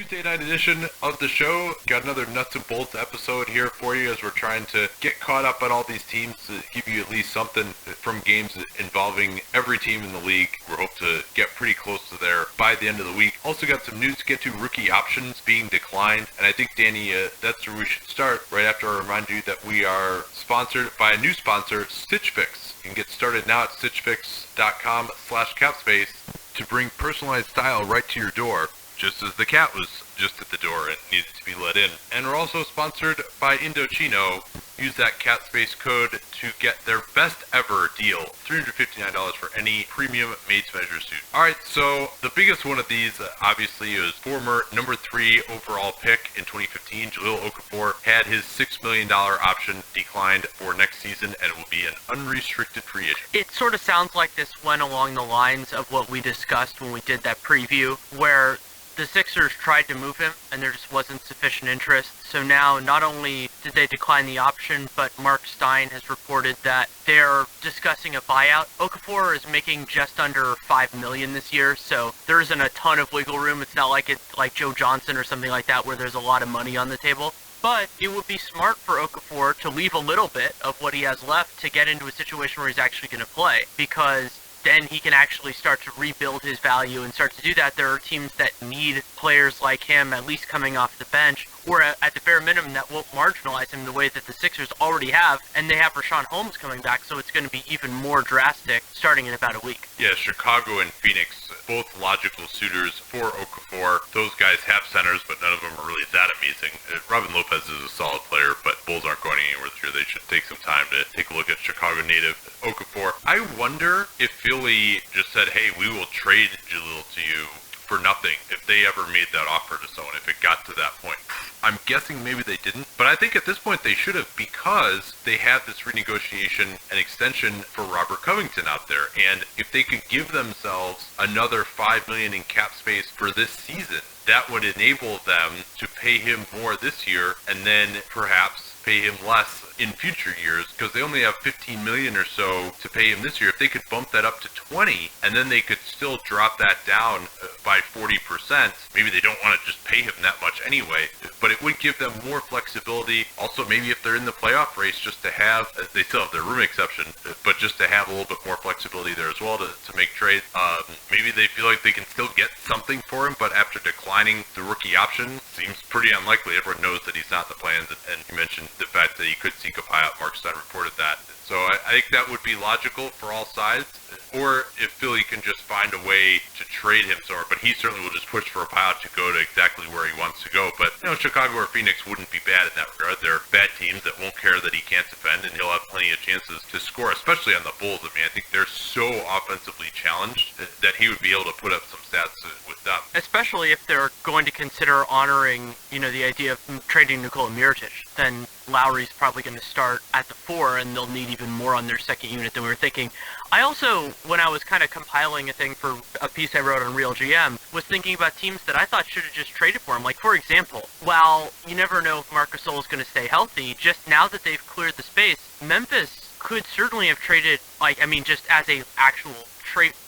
Tuesday night edition of the show. Got another nuts and bolts episode here for you as we're trying to get caught up on all these teams to give you at least something from games involving every team in the league. We hope to get pretty close to there by the end of the week. Also got some news to get to, rookie options being declined. And I think, Danny, that's where we should start right after I remind you that we are sponsored by a new sponsor, Stitch Fix. You can get started now at stitchfix.com/capspace to bring personalized style right to your door, just as the cat was just at the door and needed to be let in. And we're also sponsored by Indochino. Use that CatSpace code to get their best ever deal, $359 for any premium made-to-measure suit. Alright, so the biggest one of these, obviously, is former number 3 overall pick in 2015, Jahlil Okafor, had his $6 million option declined for next season, and it will be an unrestricted free issue. It sort of sounds like this went along the lines of what we discussed when we did that preview, where the Sixers tried to move him, and there just wasn't sufficient interest. So now, not only did they decline the option, but Mark Stein has reported that they're discussing a buyout. Okafor is making just under $5 million this year, so there isn't a ton of wiggle room. It's not like it's like Joe Johnson or something like that, where there's a lot of money on the table. But it would be smart for Okafor to leave a little bit of what he has left to get into a situation where he's actually going to play, because then he can actually start to rebuild his value and start to do that. There are teams that need players like him, at least coming off the bench, or at the bare minimum that won't marginalize him the way that the Sixers already have, and they have Rashawn Holmes coming back, so it's going to be even more drastic starting in about a week. Yeah, Chicago and Phoenix, both logical suitors for Okafor. Those guys have centers, but none of them are really that amazing. Robin Lopez is a solid player, but Bulls aren't going anywhere this year. They should take some time to take a look at Chicago native Okafor. I wonder if Philly just said, hey, we will trade Jahlil to you for nothing if they ever made that offer to someone, if it got to that point. I'm guessing maybe they didn't, but I think at this point they should have, because they have this renegotiation and extension for Robert Covington out there. And if they could give themselves another $5 million in cap space for this season, that would enable them to pay him more this year and then perhaps pay him less in future years, because they only have $15 million or so to pay him this year. If they could bump that up to 20, and then they could still drop that down by 40%, maybe they don't want to just pay him that much anyway, but it would give them more flexibility. Also, maybe if they're in the playoff race, just to have, they still have their room exception, but just to have a little bit more flexibility there as well to make trades. Maybe they feel like they can still get something for him, but after declining the rookie option, seems pretty unlikely. Everyone knows that he's not the plans, and you mentioned the fact that he could seek a buyout. Mark Stein reported that. So I think that would be logical for all sides. Or if Philly can just find a way to trade him somewhere, but he certainly will just push for a buyout to go to exactly where he wants to go. But, Chicago or Phoenix wouldn't be bad in that regard. They're bad teams that won't care that he can't defend, and he'll have plenty of chances to score, especially on the Bulls. I mean, I think they're so offensively challenged that he would be able to put up some stats with them. Especially if they're going to consider honoring, the idea of trading Nikola Mirotic, then Lowry's probably going to start at the 4, and they'll need even more on their second unit than we were thinking. I also, when I was kind of compiling a thing for a piece I wrote on Real GM, was thinking about teams that I thought should have just traded for him. Like, for example, while you never know if Marc Gasol is going to stay healthy, just now that they've cleared the space, Memphis could certainly have traded, just as a actual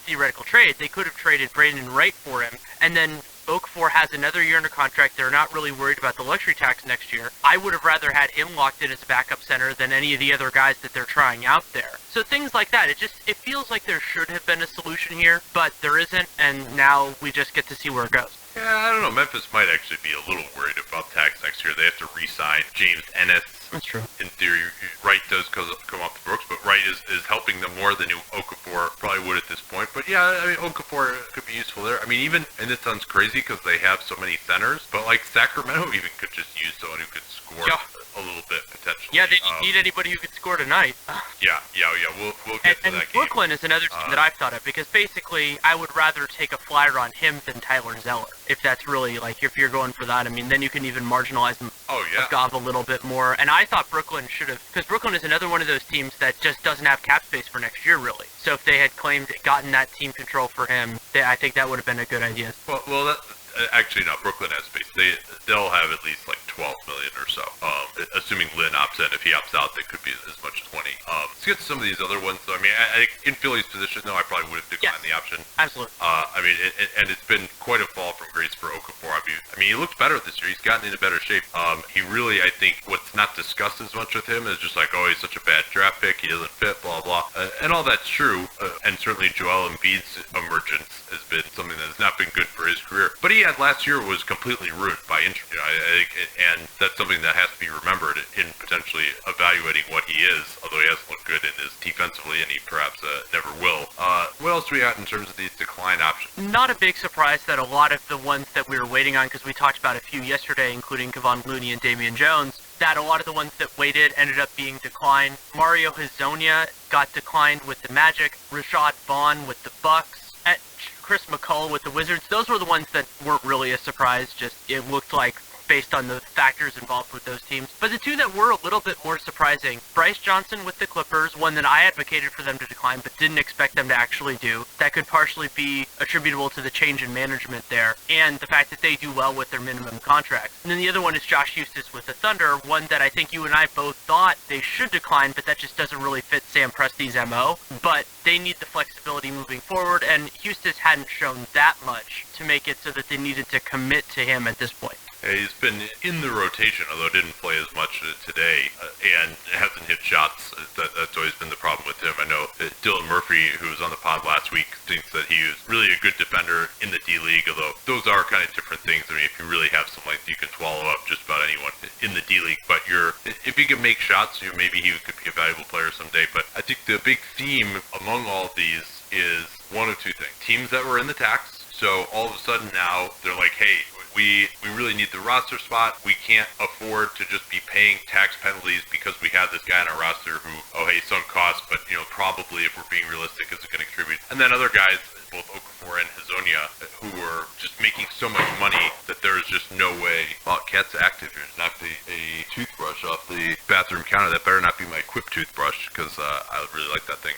theoretical trade, they could have traded Brandon Wright for him, and then Okafor has another year under contract. They're not really worried about the luxury tax next year. I would have rather had him locked in as a backup center than any of the other guys that they're trying out there. So things like that. It feels like there should have been a solution here, but there isn't, and now we just get to see where it goes. Yeah, I don't know. Memphis might actually be a little worried about tax next year. They have to re-sign James Ennis. That's true. In theory, Wright does come off the books, but Wright is helping them more than Okafor probably would at this point. But yeah, Okafor could be useful there. Even, and this sounds crazy because they have so many centers, but like Sacramento even could just use someone who could score a little bit potentially. Yeah, they need anybody who could score tonight. Yeah. We'll get to that game. Brooklyn is another team that I've thought of, because basically I would rather take a flyer on him than Tyler Zeller. If that's really, if you're going for that, then you can even marginalize them a little bit more. And I thought Brooklyn should have, because Brooklyn is another one of those teams that just doesn't have cap space for next year, really. So if they had gotten that team control for him, I think that would have been a good idea. Well, that, actually, no, Brooklyn has space. They'll have at least like 12 million or so. Assuming Lynn opts in. If he opts out, that could be as much as 20. Let's get to some of these other ones. So, I mean, I think in Philly's position, though, I probably would have declined the option. Absolutely. I mean, and it's been quite a fall from grace for Okafor. I mean, he looked better this year. He's gotten into better shape. He really, I think, what's not discussed as much with him is just like, oh, he's such a bad draft pick. He doesn't fit, blah, blah. And all that's true. And certainly Joel Embiid's emergence has been something that has not been good for his career. But he had last year was completely ruined by injury. You know, I think, and that's something that has to be remembered in potentially evaluating what he is, although he hasn't looked good in his defensively, and he perhaps never will. What else do we got in terms of these decline options? Not a big surprise that a lot of the ones that we were waiting on, because we talked about a few yesterday, including Kevon Looney and Damian Jones, that a lot of the ones that waited ended up being declined. Mario Hezonja got declined with the Magic, Rashad Vaughn with the Bucks, and Chris McCullough with the Wizards. Those were the ones that weren't really a surprise, just it looked like based on the factors involved with those teams. But the two that were a little bit more surprising, Bryce Johnson with the Clippers, one that I advocated for them to decline but didn't expect them to actually do. That could partially be attributable to the change in management there and the fact that they do well with their minimum contracts. And then the other one is Josh Huestis with the Thunder, one that I think you and I both thought they should decline, but that just doesn't really fit Sam Presti's MO. But they need the flexibility moving forward, and Huestis hadn't shown that much to make it so that they needed to commit to him at this point. Yeah, he's been in the rotation, although didn't play as much today, and hasn't hit shots. That's always been the problem with him. I know that Dylan Murphy, who was on the pod last week, thinks that he was really a good defender in the D-League, although those are kind of different things. I mean, if you really have some length, you can swallow up just about anyone in the D-League, but if he can make shots, maybe he could be a valuable player someday. But I think the big theme among all of these is one of two things. Teams that were in the tax, so all of a sudden now they're like, hey, we really need the roster spot. We can't afford to just be paying tax penalties because we have this guy on our roster who, oh, hey, sunk cost, but, probably if we're being realistic, is going to contribute. And then other guys, both Okafor and Hezonja, who were just making so much money that there's just no way. Oh, cat's active here. Knocked a toothbrush off the bathroom counter. That better not be my Quip toothbrush, because I would really like that thing.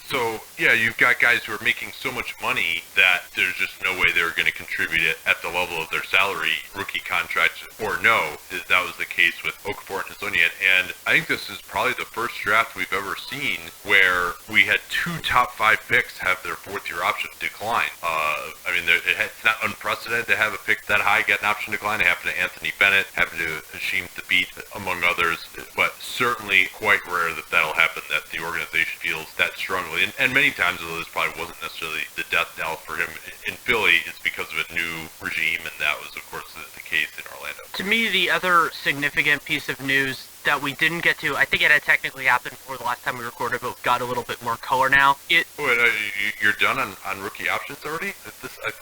So, yeah, you've got guys who are making so much money that there's just no way they're going to contribute it at the level of their salary, rookie contracts, or no. That was the case with Okafor and Hezonja. And I think this is probably the first draft we've ever seen where we had two top 5 picks have their fourth-year option decline. I mean, it's not unprecedented to have a pick that high get an option decline. It happened to Anthony Bennett, happened to Hasheem Thabeet, among others, but certainly quite rare that that'll happen, that the organization feels that strongly. And many times, although this probably wasn't necessarily the death knell for him in Philly, it's because of a new regime, and that was, of course, the case in Orlando. To me, the other significant piece of news that we didn't get to, I think it had technically happened before the last time we recorded, but got a little bit more color now. Wait, you're done on rookie options already?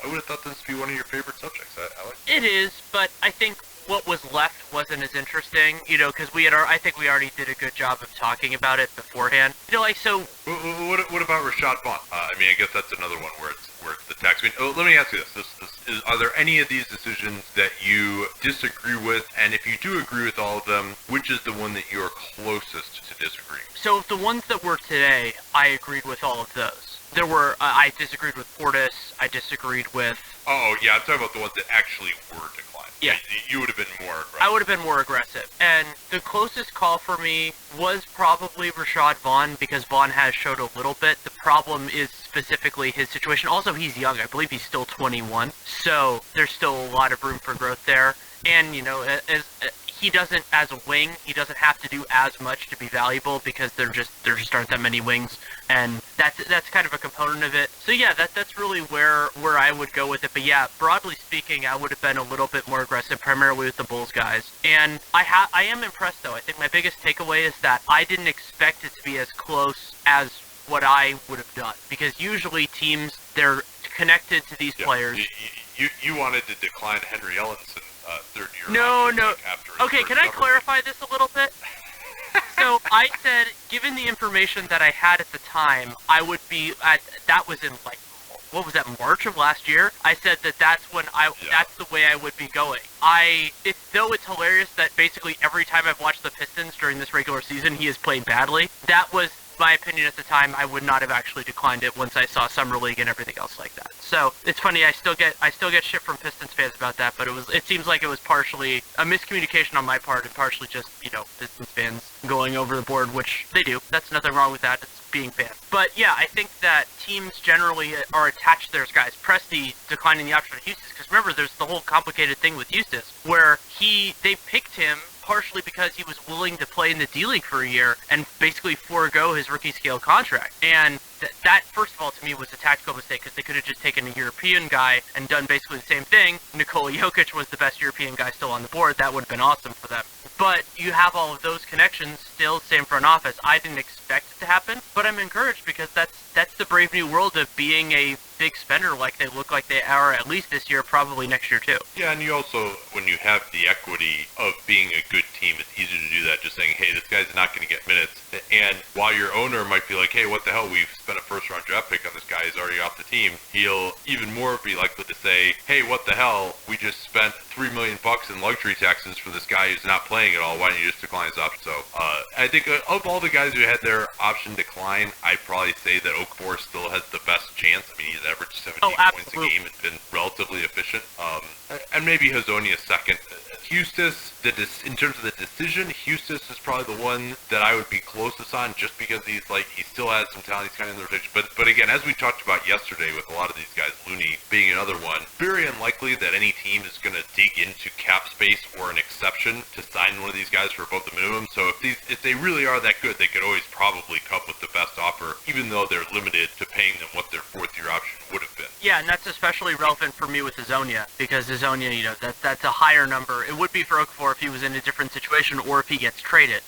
I would have thought this would be one of your favorite subjects. I like it. It is, but I think what was left wasn't as interesting, because I think we already did a good job of talking about it beforehand. So. What about Rashad Vaughn? I mean, I guess that's another one where it's the tax. I mean, let me ask you this. Are there any of these decisions that you disagree with? And if you do agree with all of them, which is the one that you're closest to disagreeing? So the ones that were today, I agreed with all of those. There were, I disagreed with Portis, I disagreed with... Oh, yeah, I'm talking about the ones that actually were declined. Yeah. You would have been more aggressive. I would have been more aggressive. And the closest call for me was probably Rashad Vaughn, because Vaughn has showed a little bit. The problem is specifically his situation. Also, he's young. I believe he's still 21. So there's still a lot of room for growth there. And, he doesn't, as a wing, he doesn't have to do as much to be valuable, because there just aren't that many wings, and that's kind of a component of it. So yeah, that's really where I would go with it. But yeah, broadly speaking, I would have been a little bit more aggressive, primarily with the Bulls guys. And I am impressed though. I think my biggest takeaway is that I didn't expect it to be as close as what I would have done, because usually teams, they're connected to these players. You wanted to decline Henry Ellenson. Third year. No. Okay, can I clarify this a little bit? So I said, given the information that I had at the time, I would be that was in what was that, March of last year? I said that's the way I would be going. Though it's hilarious that basically every time I've watched the Pistons during this regular season, he has played badly. That was my opinion at the time, I would not have actually declined it once I saw Summer League and everything else like that. So it's funny, I still get shit from Pistons fans about that, but it seems like it was partially a miscommunication on my part and partially just, Pistons fans going over the board, which they do. That's nothing wrong with that. It's being fans. But yeah, I think that teams generally are attached to their guys. Presti declining the option of Eustace, because remember, there's the whole complicated thing with Eustace, where they picked him partially because he was willing to play in the D-League for a year and basically forego his rookie scale contract. And that, first of all, to me, was a tactical mistake, because they could have just taken a European guy and done basically the same thing. Nikola Jokic was the best European guy still on the board. That would have been awesome for them. But you have all of those connections still, same front office. I didn't expect it to happen, but I'm encouraged because that's the brave new world of being a big spender like they look like they are, at least this year, probably next year too. Yeah, and you also, when you have the equity of being a good team, it's easy to do that, just saying, hey, this guy's not going to get minutes. And while your owner might be like, hey, what the hell, we've spent a first-round draft pick on this guy, he's already off the team, he'll even more be likely to say, hey, what the hell, we just spent $3 million in luxury taxes for this guy who's not playing at all, why don't you just decline his option? So I think of all the guys who had their option decline, I'd probably say that Okafor still has the best chance. I mean, he's averaged 17 points a game and been relatively efficient. And maybe Hazonia second. Eustace, in terms of the decision, Eustace is probably the one that I would be closest on, just because he still has some talent, he's kind of in the rotation. But again, as we talked about yesterday with a lot of these guys, Looney being another one, very unlikely that any team is going to dig into cap space or an exception to sign one of these guys for above the minimum. So if they really are that good, they could always probably come with the best offer, even though they're limited to paying them what their fourth-year option would have been. Yeah, and that's especially relevant for me with Hazonia, because Hazonia, that's a higher number. It would be for Okafor if he was in a different situation or if he gets traded.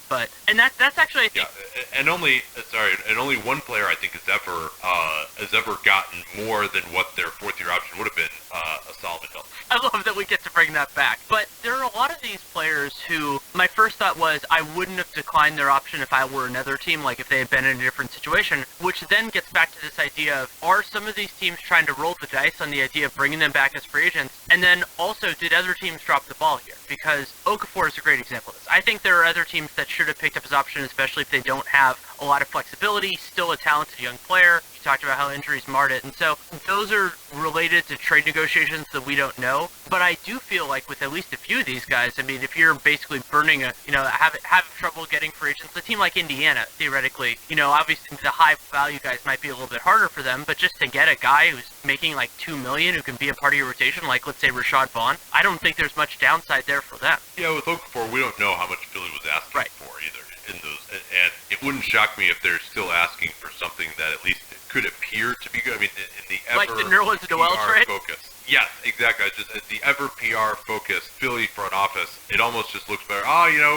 And that's actually, I think... Yeah, and only one player I think has ever gotten more than what their fourth-year option would have been, a Solomon Hill. I love that we get to bring that back. But there are a lot of these players who, my first thought was I wouldn't have declined their option if I were another team, like if they had been in a different situation, which then gets back to this idea of, are some of these teams trying to roll the dice on the idea of bringing them back as free agents? And then also, did other teams drop the ball here? Because Okafor is a great example of this. I think there are other teams that should have picked up his option, especially if they don't have a lot of flexibility, still a talented young player. You talked about how injuries marred it. And so those are related to trade negotiations that we don't know. But I do feel like with at least a few of these guys, I mean, if you're basically burning having trouble getting free agents, a team like Indiana, theoretically, obviously the high value guys might be a little bit harder for them, but just to get a guy who's making like $2 million who can be a part of your rotation, like let's say Rashad Vaughn, I don't think there's much downside there for them. Yeah, with Okafor, we don't know how much Philly was asking for either. And it wouldn't shock me if they're still asking for something that at least could appear to be good. I mean, in the ever like the Nerlens Noel trade? Focus. Yes, exactly. It's the ever PR focused Philly front office. It almost just looks better.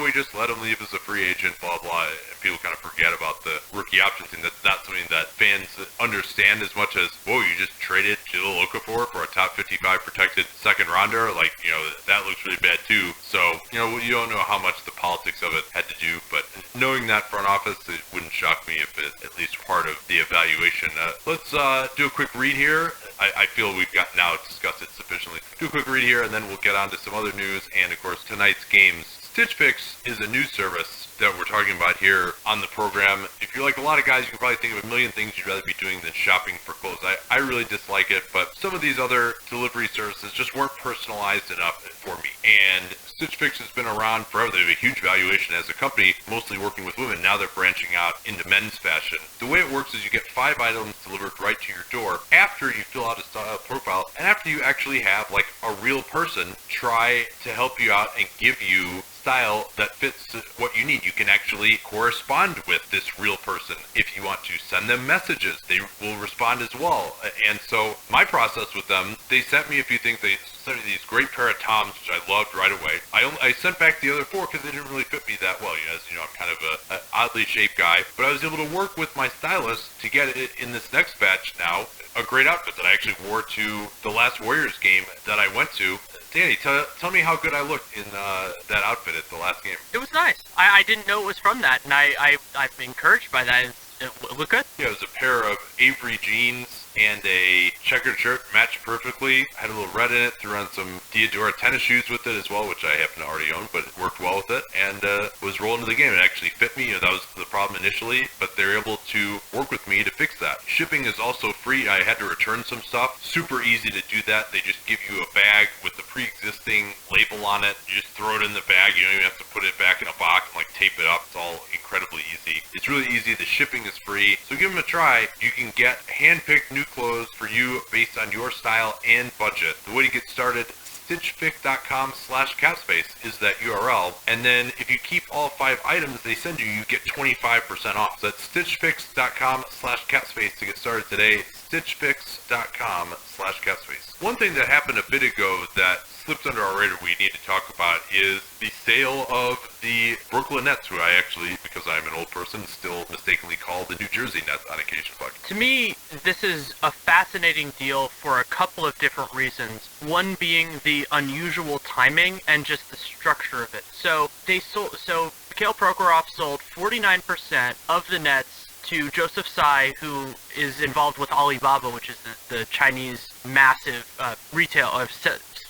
We just let him leave as a free agent, blah, blah. And people kind of forget about the rookie option thing. That's not something that fans understand as much as, whoa, you just traded Jahlil Okafor for a top 55 protected second rounder. Like, that looks really bad too. So, you don't know how much the politics of it had to do. But knowing that front office, it wouldn't shock me if it's at least part of the evaluation. Let's do a quick read here. I feel we've got now discussed it sufficiently. Do a quick read here, and then we'll get on to some other news and, of course, tonight's games. Stitch Fix is a news service that we're talking about here on the program. If you're like a lot of guys, you can probably think of a million things you'd rather be doing than shopping for clothes. I really dislike it, but some of these other delivery services just weren't personalized enough for me. And Stitch Fix has been around forever. They have a huge valuation as a company, mostly working with women. Now they're branching out into men's fashion. The way it works is you get 5 items delivered right to your door after you fill out a style profile and after you actually have like a real person try to help you out and give you style that fits what you need. You can actually correspond with this real person. If you want to send them messages, they will respond as well. And so my process with them, they sent me a few things. They sent me these great pair of Toms, which I loved right away. I sent back the other 4 because they didn't really fit me that well. As you know, I'm kind of an oddly shaped guy, but I was able to work with my stylist to get it in this next batch now, a great outfit that I actually wore to the last Warriors game that I went to. Danny, tell me how good I looked in that outfit at the last game. It was nice. I didn't know it was from that, and I'm encouraged by that. it look good? Yeah, it was a pair of Avery jeans and a checkered shirt, matched perfectly. Had a little red in it, threw on some Diadora tennis shoes with it as well, which I happen to already own, but it worked well with it, and was rolling into the game. It actually fit me. That was the problem initially, but they're able to work with me to fix that. Shipping is also free. I had to return some stuff. Super easy to do that. They just give you a bag with the pre-existing label on it. You just throw it in the bag. You don't even have to put it back in a box and like tape it up. It's all incredibly easy. It's really easy. The shipping is free, so give them a try. You can get hand-picked new clothes for you based on your style and budget. The way to get started, stitchfix.com/capspace is that URL, and then if you keep all 5 items they send you, you get 25% off. So that's stitchfix.com/capspace to get started today. stitchfix.com/capspace. One thing that happened a bit ago that slipped under our radar we need to talk about is the sale of the Brooklyn Nets, who I actually, because I'm an old person, still mistakenly call the New Jersey Nets on occasion. To me, this is a fascinating deal for a couple of different reasons. One being the unusual timing and just the structure of it. So Mikhail Prokhorov sold 49% of the Nets to Joseph Tsai, who is involved with Alibaba, which is the Chinese massive retail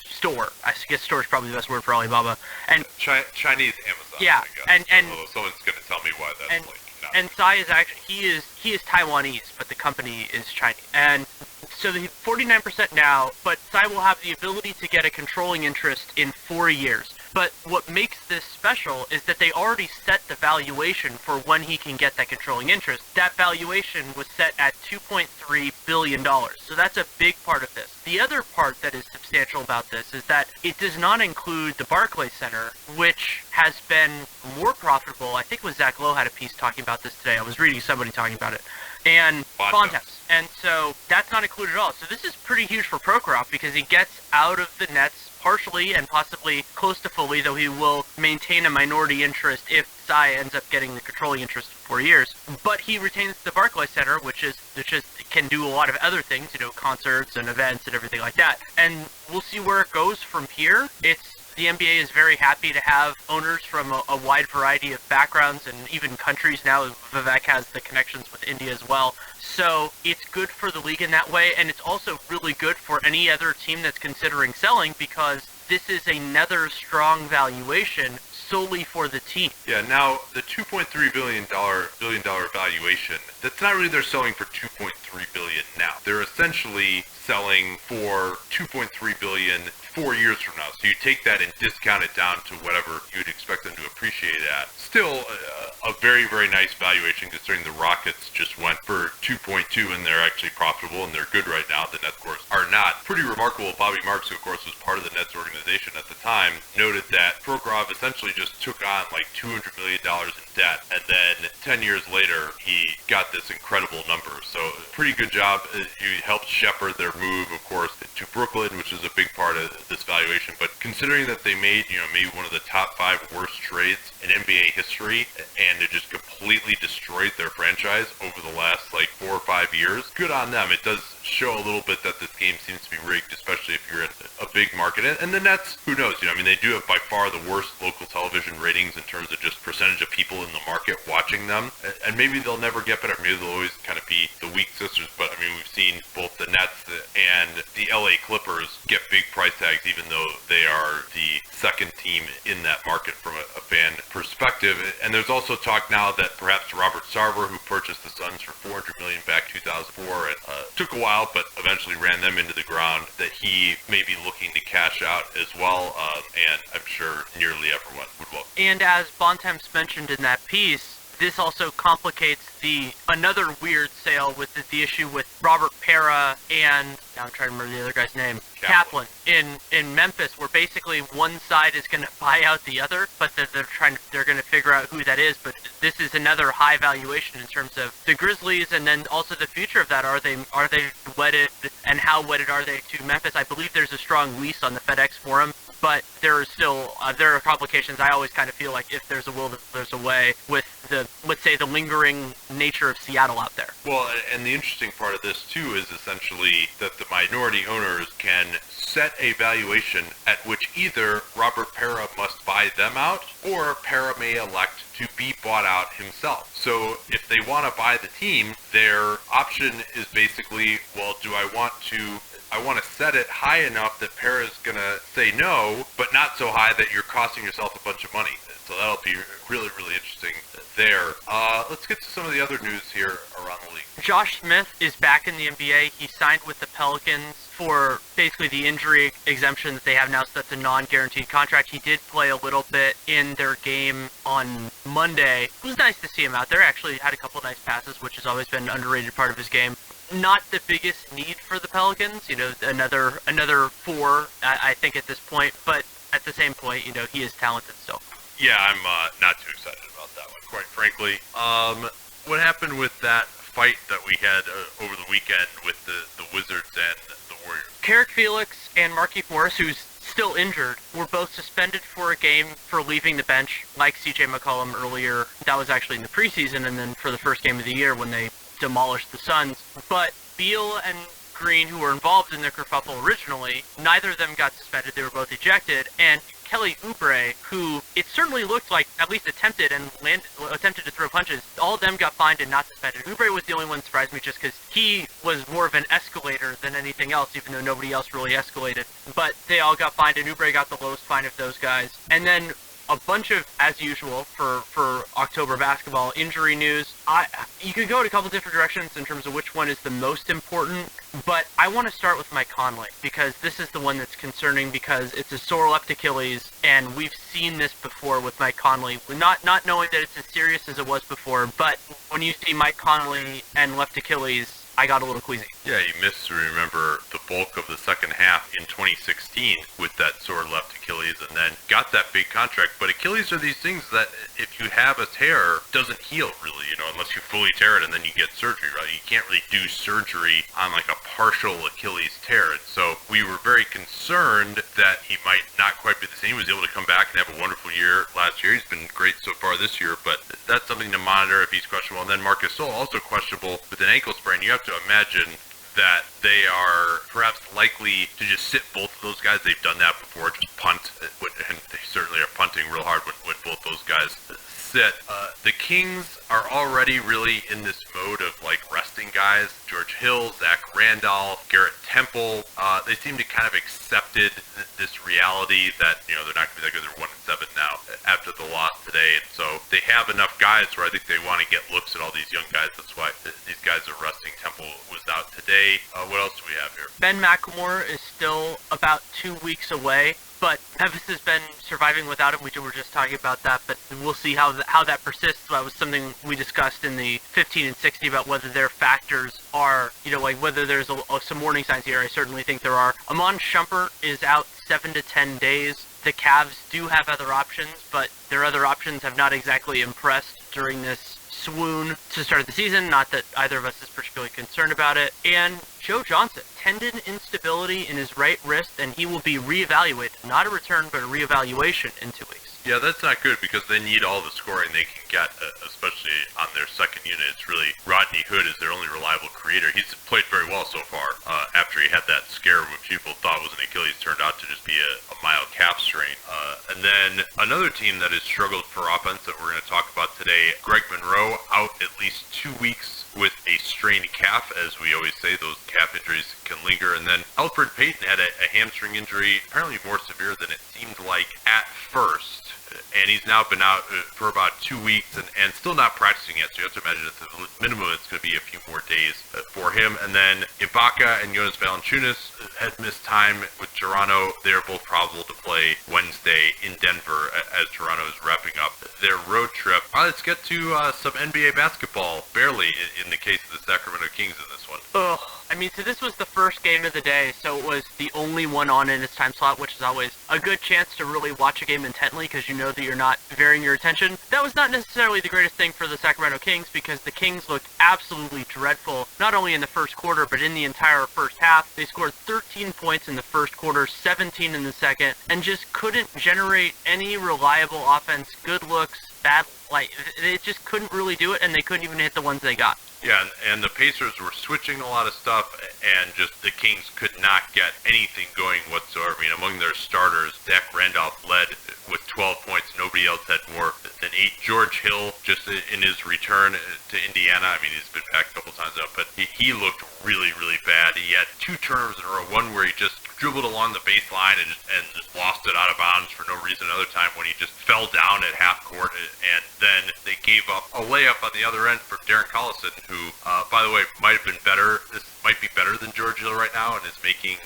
store. I guess store is probably the best word for Alibaba. And Chinese Amazon. Yeah, I guess. And someone's going to tell me why that's and Tsai is actually he is Taiwanese, but the company is Chinese. And so the 49% now, but Tsai will have the ability to get a controlling interest in 4 years. But what makes this special is that they already set the valuation for when he can get that controlling interest. That valuation was set at $2.3 billion. So that's a big part of this. The other part that is substantial about this is that it does not include the Barclays Center, which has been more profitable. I think it was Zach Lowe had a piece talking about this today. I was reading somebody talking about it. And Bontemps. And so that's not included at all. So this is pretty huge for Prokhorov because he gets out of the Nets partially and possibly close to fully, though he will maintain a minority interest if Tsai ends up getting the controlling interest for 4 years. But he retains the Barclays Center, which can do a lot of other things, concerts and events and everything like that. And we'll see where it goes from here. The NBA is very happy to have owners from a wide variety of backgrounds and even countries now. Vivek has the connections with India as well. So it's good for the league in that way, and it's also really good for any other team that's considering selling because this is another strong valuation solely for the team. Yeah, now the $2.3 billion valuation, that's not really they're selling for $2.3 billion now. They're essentially selling for $2.3 billion 4 years from now. So you take that and discount it down to whatever you'd expect them to appreciate at. Still a very, very nice valuation considering the Rockets just went for 2.2 and they're actually profitable and they're good right now. The Nets, of course, are not. Pretty remarkable. Bobby Marks, who of course was part of the Nets organization at the time, noted that Prokhorov essentially just took on like $200 million in debt, and then 10 years later he got this incredible number. So pretty good job. He helped shepherd their move, of course, to Brooklyn, which is a big part of this valuation. But considering that they made, maybe one of the top 5 worst trades in NBA history, and they just completely destroyed their franchise over the last 4 or 5 years, good on them. It does show a little bit that this game seems to be rigged, especially if you're in a big market. And the Nets, who knows? They do have by far the worst local television ratings in terms of just percentage of people in the market watching them. And maybe they'll never get better. Maybe they'll always kind of be the weak sisters. But we've seen both the Nets and the LA Clippers get big price tags, even though they are the second team in that market from a fan perspective. And there's also talk now that perhaps Robert Sarver, who purchased the Suns for $400 million back 2004, and took a while, but eventually ran them into the ground, that he may be looking to cash out as well, and I'm sure nearly everyone would welcome. And as Bontemps mentioned in that piece, this also complicates another weird sale with the issue with Robert Pera and, now I'm trying to remember the other guy's name, Kaplan in Memphis, where basically one side is going to buy out the other, but they're going to figure out who that is. But this is another high valuation in terms of the Grizzlies, and then also the future of that. Are they wedded, and how wedded are they to Memphis? I believe there's a strong lease on the FedEx Forum but there are still there are complications. I always kind of feel like if there's a will, there's a way with the, let's say, the lingering nature of Seattle out there. Well, and the interesting part of this too is essentially that the minority owners can set a valuation at which either Robert Pera must buy them out or Pera may elect to be bought out himself. So if they want to buy the team, their option is basically, well, do I want to set it high enough that Pera's going to say no, but not so high that you're costing yourself a bunch of money. So that'll be really, really interesting there. Let's get to some of the other news here around the league. Josh Smith is back in the NBA. He signed with the Pelicans for basically the injury exemption that they have now, so that's a non-guaranteed contract. He did play a little bit in their game on Monday. It was nice to see him out there. Actually had a couple nice passes, which has always been an underrated part of his game. Not the biggest need for the Pelicans, another four, I think, at this point, but at the same point, he is talented still. Yeah, I'm not too excited about that one, quite frankly. What happened with that fight that we had over the weekend with the Wizards and the Warriors? Carrick Felix and Markieff Morris, who's still injured, were both suspended for a game for leaving the bench, like CJ McCollum earlier. That was actually in the preseason, and then for the first game of the year when they demolished the Suns. But Beal and Green, who were involved in the kerfuffle originally, neither of them got suspended. They were both ejected, and Kelly Oubre, who it certainly looked like at least attempted to throw punches, all of them got fined and not suspended. Oubre was the only one that surprised me just because he was more of an escalator than anything else, even though nobody else really escalated. But they all got fined, and Oubre got the lowest fine of those guys. And then a bunch of, as usual, for October basketball, injury news. You could go in a couple different directions in terms of which one is the most important, but I want to start with Mike Conley, because this is the one that's concerning, because it's a sore left Achilles, and we've seen this before with Mike Conley. Not knowing that it's as serious as it was before, but when you see Mike Conley and left Achilles, I got a little queasy. Yeah, you missed to remember the bulk of the second half in 2016 with that sore left Achilles, and then got that big contract. But Achilles are these things that if you have a tear, doesn't heal really, unless you fully tear it and then you get surgery, right? You can't really do surgery on like a partial Achilles tear. And so we were very concerned that he might not quite be the same. He was able to come back and have a wonderful year last year. He's been great so far this year, but that's something to monitor if he's questionable. And then Marcus Gasol also questionable with an ankle sprain. You have to imagine that they are perhaps likely to just sit both of those guys. They've done that before, just punt, and they certainly are punting real hard when both those guys sit. The Kings are already really in this mode of like resting guys. George Hill, Zach Randolph, Garrett Temple, they seem to kind of accepted this reality that, they're not going to be that good. They're 1-7 now after the loss today. And so they have enough guys where I think they want to get looks at all these young guys. That's why these guys are resting. Temple was out today. What else do we have here? Ben McLemore is still about 2 weeks away, but Memphis has been surviving without him. We were just talking about that, but we'll see how that persists. That was something we discussed in the 15 and 60 about whether their factors are, like whether there's some warning signs here. I certainly think there are. Amon Shumpert is out 7 to 10 days. The Cavs do have other options, but their other options have not exactly impressed during this swoon to start the season. Not that either of us is particularly concerned about it. And Joe Johnson, tendon instability in his right wrist, and he will be reevaluated. Not a return, but a reevaluation in 2 weeks. Yeah, that's not good because they need all the scoring they can get, especially on their second unit. It's really Rodney Hood is their only reliable creator. He's played very well so far after he had that scare which people thought was an Achilles, turned out to just be a mild calf strain. And then another team that has struggled for offense that we're going to talk about today, Greg Monroe out at least 2 weeks with a strained calf. As we always say, those calf injuries can linger. And then Elfrid Payton had a hamstring injury, apparently more severe than it seemed like at first. And he's now been out for about 2 weeks and still not practicing yet. So you have to imagine at the minimum it's going to be a few more days for him. And then Ibaka and Jonas Valanciunas had missed time with Toronto. They're both probable to play Wednesday in Denver as Toronto is wrapping up their road trip. Let's get to some NBA basketball, barely in the case of the Sacramento Kings in this one. Ugh. So this was the first game of the day, so it was the only one on in its time slot, which is always a good chance to really watch a game intently because you know that you're not varying your attention. That was not necessarily the greatest thing for the Sacramento Kings because the Kings looked absolutely dreadful, not only in the first quarter, but in the entire first half. They scored 13 15 points in the first quarter, 17 in the second, and just couldn't generate any reliable offense, good looks, bad, like, they just couldn't really do it, and they couldn't even hit the ones they got. Yeah, and the Pacers were switching a lot of stuff, and just the Kings could not get anything going whatsoever. I mean, among their starters, Zach Randolph led with 12 points. Nobody else had more than 8. George Hill, just in his return to Indiana, I mean, he's been back a couple times now, but he looked really, really bad. He had 2 turnovers in a row, one where he just dribbled along the baseline and just lost it out of bounds for no reason. Another time when he just fell down at half court, and then they gave up a layup on the other end for Darren Collison, who, by the way, might have been better. This might be better than George Hill right now, and is making,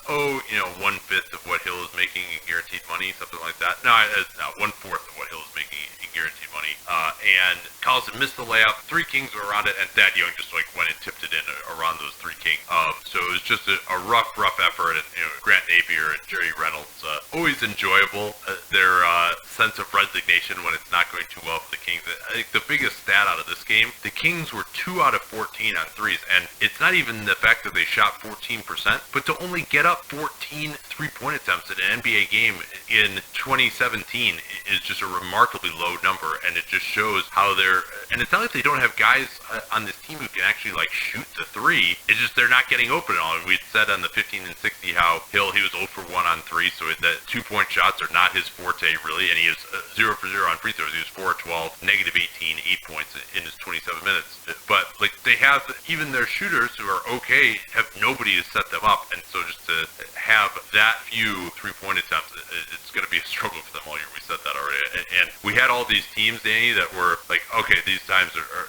1/5 of what Hill is making in guaranteed money, something like that. No, it's not 1/4 of what Hill is making in guaranteed money. And Collison missed the layup. 3 Kings were around it, and Thad Young just went and tipped it in around those 3 Kings. So it was just a rough effort. And Grant Napier and Jerry Reynolds, always enjoyable. Their sense of resignation when it's not going too well for the Kings. I think the biggest stat out of this game, the Kings were 2 out of 14 on threes, and it's not even the fact that they shot 14%, but to only get up 14 3-point attempts in an NBA game in 2017 is just a remarkably low number, and it just shows how and it's not like they don't have guys on this team who can actually shoot the 3. It's just they're not getting open at all. And we'd said on the 15 and 60 how Hill, he was 0 for 1 on 3, so that 2-point shots are not his forte really, and he is 0 for 0 on free throws. He was 4 of 12, negative 18, 8 points in his 27 minutes. But they have, even their shooters who are okay, have nobody to set them up, and so just to have that few 3-point attempts, it's going to be a struggle for them all year. We said that already. And we had all these teams, Danny, that were okay, these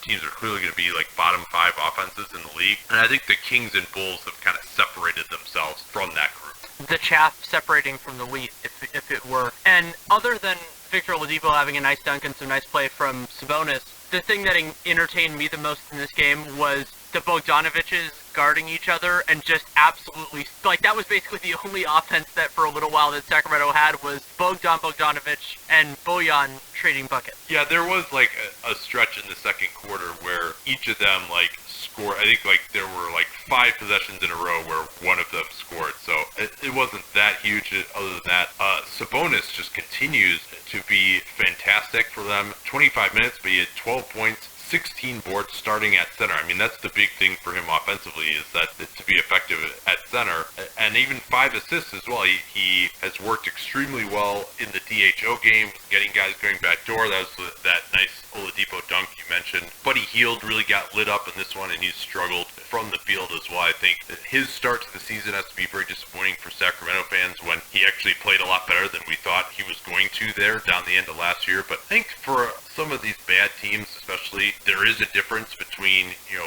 teams are clearly going to be bottom 5 offenses in the league. And I think the Kings and Bulls have kind of separated themselves from that group. The chaff separating from the wheat, if it were. And other than Victor Oladipo having a nice dunk and some nice play from Sabonis, the thing that entertained me the most in this game was the Bogdanoviches guarding each other and just absolutely, that was basically the only offense that for a little while that Sacramento had was Bogdanovich and Bojan trading buckets. Yeah, there was a stretch in the second quarter where each of them scored. I think there were 5 possessions in a row where one of them scored, so it wasn't that huge. Other than that, Sabonis just continues to be fantastic for them. 25 minutes, but he had 12 points, 16 boards starting at center. I mean, that's the big thing for him offensively, is that to be effective at center, and even 5 assists as well. He has worked extremely well in the DHO game, getting guys going back door. That was that nice Oladipo dunk you mentioned. Buddy Hield really got lit up in this one, and he's struggled from the field as well. I think his start to the season has to be very disappointing for Sacramento fans when he actually played a lot better than we thought he was going to there down the end of last year. But I think for some of these bad teams especially, there is a difference between,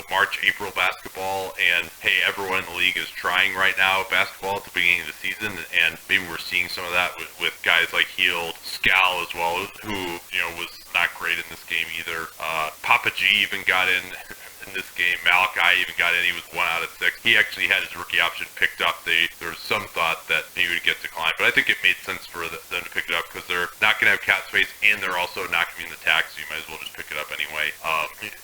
March, April basketball and, hey, everyone in the league is trying right now basketball at the beginning of the season, and maybe we're seeing some of that with guys like Hield, Scal as well, who, was not great in this game either. Papa G even got in this game. Malachi even got in. He was 1 out of 6. He actually had his rookie option picked up. There was some thought that he would get declined, but I think it made sense for them to pick it up because they're not going to have cap space, and they're also not going to be in the tax, so you might as well just pick it up anyway.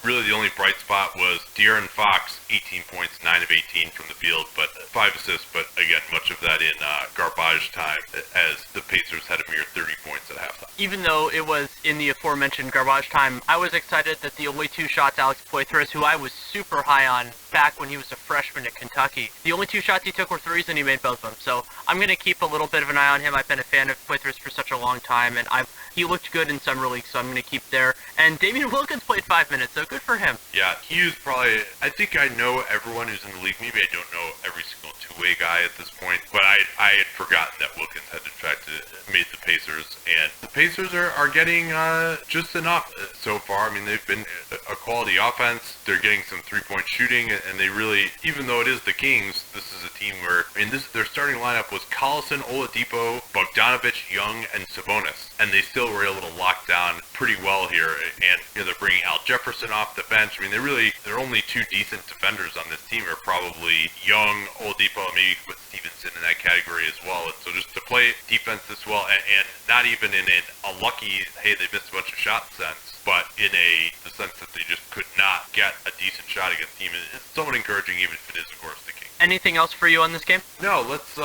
Really, the only bright spot was De'Aaron Fox, 18 points, 9 of 18 from the field, but 5 assists, but again, much of that in garbage time, as the Pacers had a mere 30 points at halftime. Even though it was in the aforementioned garbage time, I was excited that the only 2 shots Alex Poitras, who I was super high on back when he was a freshman at Kentucky, the only 2 shots he took were 3s, and he made both of them. So I'm going to keep a little bit of an eye on him. I've been a fan of Poitras for such a long time, and he looked good in summer league, so I'm going to keep there. And Damian Wilkins played 5 minutes, so good for him. Yeah, he was probably, I think I know everyone who's in the league. Maybe I don't know every single two-way guy at this point, but I had forgotten that Wilkins had in fact made the Pacers, and the Pacers are getting just enough so far. I mean, they've been a quality offense. They're getting some 3-point shooting, and they really, even though it is the Kings, this is a team where, their starting lineup was Collison, Oladipo, Bogdanovich, Young, and Sabonis, and they still were able to lock down pretty well here, and they're bringing Al Jefferson off the bench. I mean, their only 2 decent defenders on this team are probably Young, Oladipo, and maybe you could put Stevenson in that category as well. And so just to play defense this well, and not even in a lucky, hey, they missed a bunch of shots sense, but in the sense that they just could not get a decent shot against the team. It's somewhat encouraging, even if it is, of course, the Kings. Anything else for you on this game? No, let's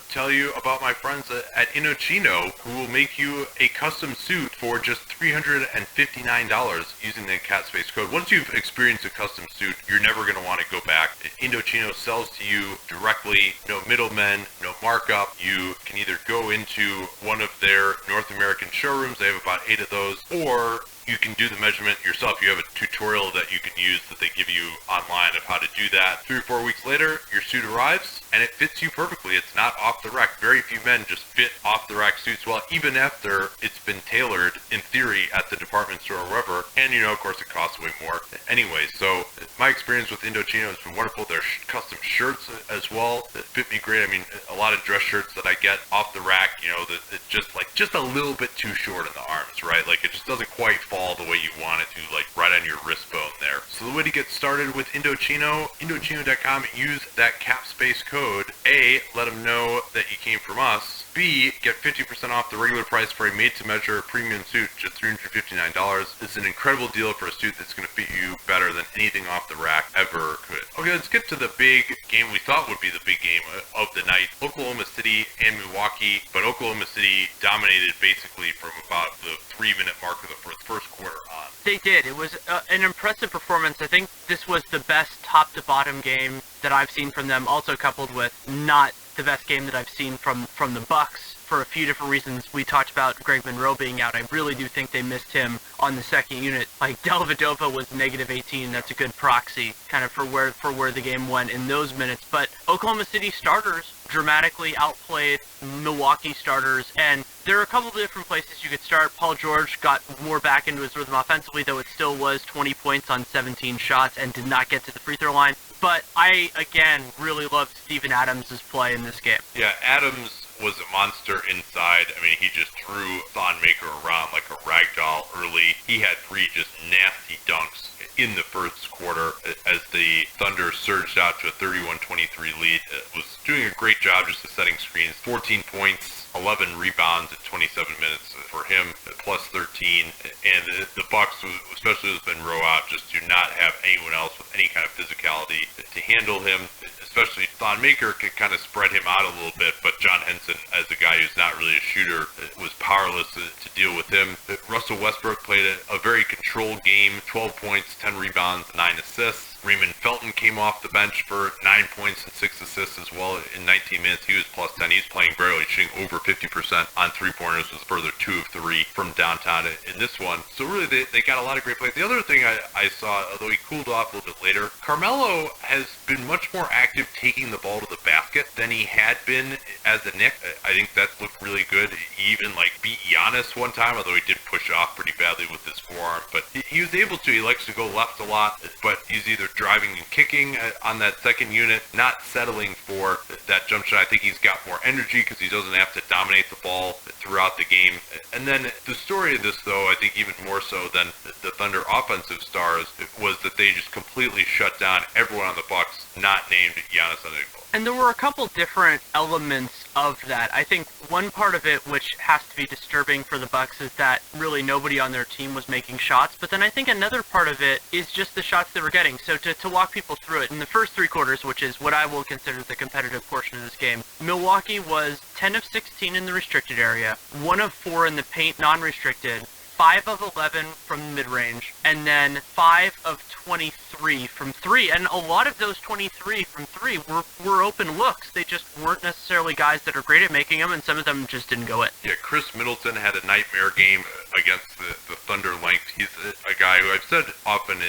tell you about my friends at Indochino, who will make you a custom suit for just $359 using the cat space code. Once you've experienced a custom suit, you're never going to want to go back. Indochino sells to you directly, no middlemen, no markup. You can either go into one of their North American showrooms, they have about 8 of those, or you can do the measurement yourself. You have a tutorial that you can use that they give you online of how to do that. 3 or 4 weeks later, your suit arrives and it fits you perfectly. It's not off the rack. Very few men just fit off the rack suits well, even after it's been tailored in theory at the department store or wherever. And of course it costs way more. Anyway, so my experience with Indochino has been wonderful. Their custom shirts as well that fit me great. I mean, a lot of dress shirts that I get off the rack, that it's just a little bit too short in the arms, right? Like it just doesn't quite fall the way you want it to, like right on your wrist bone there. So the way to get started with Indochino, Indochino.com, use that cap space code. A, let them know that you came from us. B, get 50% off the regular price for a made-to-measure premium suit, just $359. It's an incredible deal for a suit that's going to fit you better than anything off the rack ever could. Okay, let's get to the big game we thought would be the big game of the night. Oklahoma City and Milwaukee, but Oklahoma City dominated basically from about the 3-minute mark of the first quarter on. They did. It was an impressive performance. I think this was the best top-to-bottom game that I've seen from them, also coupled with not the best game that I've seen from the Bucks for a few different reasons. We talked about Greg Monroe being out. I really do think they missed him on the second unit. Like Dellavedova was -18. That's a good proxy kind of for where the game went in those minutes. But Oklahoma City starters dramatically outplayed Milwaukee starters, and there are a couple of different places you could start. Paul George got more back into his rhythm offensively, though it still was 20 points on 17 shots and did not get to the free throw line. But I, again, really loved Steven Adams' play in this game. Yeah, Adams was a monster inside. I mean, he just threw Thonmaker around like a rag doll early. He had 3 just nasty dunks in the first quarter as the Thunder surged out to a 31-23 lead. Was doing a great job just setting screens. 14 points, 11 rebounds in 27 minutes for him, plus 13. And the Bucks, especially with Monroe out, just do not have anyone else with any kind of physicality to handle him. Especially Thonmaker could kind of spread him out a little bit, but John Henson, as a guy who's not really a shooter, was powerless to deal with him. Russell Westbrook played a very controlled game, 12 points, 10 rebounds, 9 assists. Raymond Felton came off the bench for 9 points and 6 assists as well in 19 minutes. He was plus 10. He's playing very well, shooting over 50% on three-pointers, with further 2 of 3 from downtown in this one. So really, they got a lot of great plays. The other thing I saw, although he cooled off a little bit later, Carmelo has been much more active taking the ball to the basket than he had been as a Knick. I think that looked really good. He even beat Giannis one time, although he did push off pretty badly with his forearm. But he was able to. He likes to go left a lot, but he's either driving and kicking on that second unit, not settling for that jump shot. I think he's got more energy because he doesn't have to dominate the ball throughout the game. And then the story of this, though, I think even more so than the Thunder offensive stars, was that they just completely shut down everyone on the Bucks, not named Giannis Antetokounmpo. And there were a couple different elements of that. I think one part of it, which has to be disturbing for the Bucks, is that really nobody on their team was making shots. But then I think another part of it is just the shots they were getting. So to walk people through it, in the first 3 quarters, which is what I will consider the competitive portion of this game, Milwaukee was 10 of 16 in the restricted area, 1 of 4 in the paint non-restricted, 5 of 11 from the mid-range, and then 5 of 23 from 3. And a lot of those 23 from 3 were open looks. They just weren't necessarily guys that are great at making them, and some of them just didn't go in. Yeah, Chris Middleton had a nightmare game against the Thunder length. He's a guy who I've said often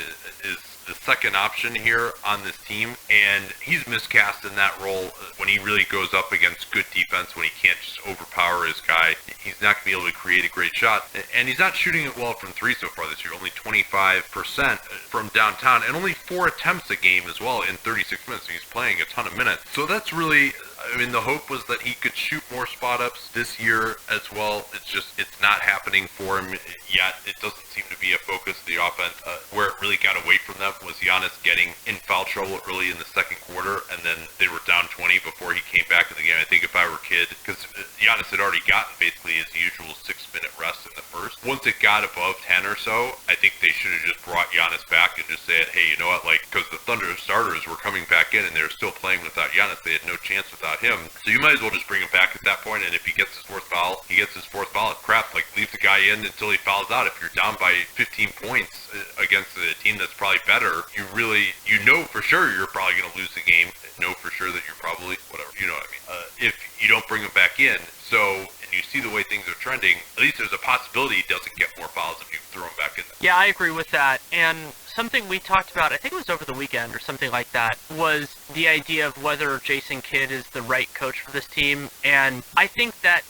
is the second option here on this team, and he's miscast in that role when he really goes up against good defense, when he can't just overpower his guy. He's not going to be able to create a great shot, and he's not shooting it well from 3 so far this year, only 25% from downtown, and only 4 attempts a game as well in 36 minutes. He's playing a ton of minutes. So that's really I mean, the hope was that he could shoot more spot-ups this year as well. It's not happening for him yet. It doesn't seem to be a focus of the offense. Where it really got away from them was Giannis getting in foul trouble early in the second quarter, and then they were down 20 before he came back in the game. I think if I were a kid, because Giannis had already gotten basically his usual 6-minute rest in the first. Once it got above 10 or so, I think they should have just brought Giannis back and just said, hey, you know what, like, because the Thunder starters were coming back in and they were still playing without Giannis. They had no chance without him. So you might as well just bring him back at that point, and if he gets his fourth foul, he gets his fourth foul. Crap, like, leave the guy in until he fouls out. If you're down by 15 points against a team that's probably better, you know for sure you're probably going to lose the game. Know for sure that you're probably, whatever, you know what I mean. If you don't bring him back in, and you see the way things are trending, at least there's a possibility he doesn't get more fouls if you throw him back in there. Yeah, I agree with that. And something we talked about, I think it was over the weekend or something like that, was the idea of whether Jason Kidd is the right coach for this team. And I think that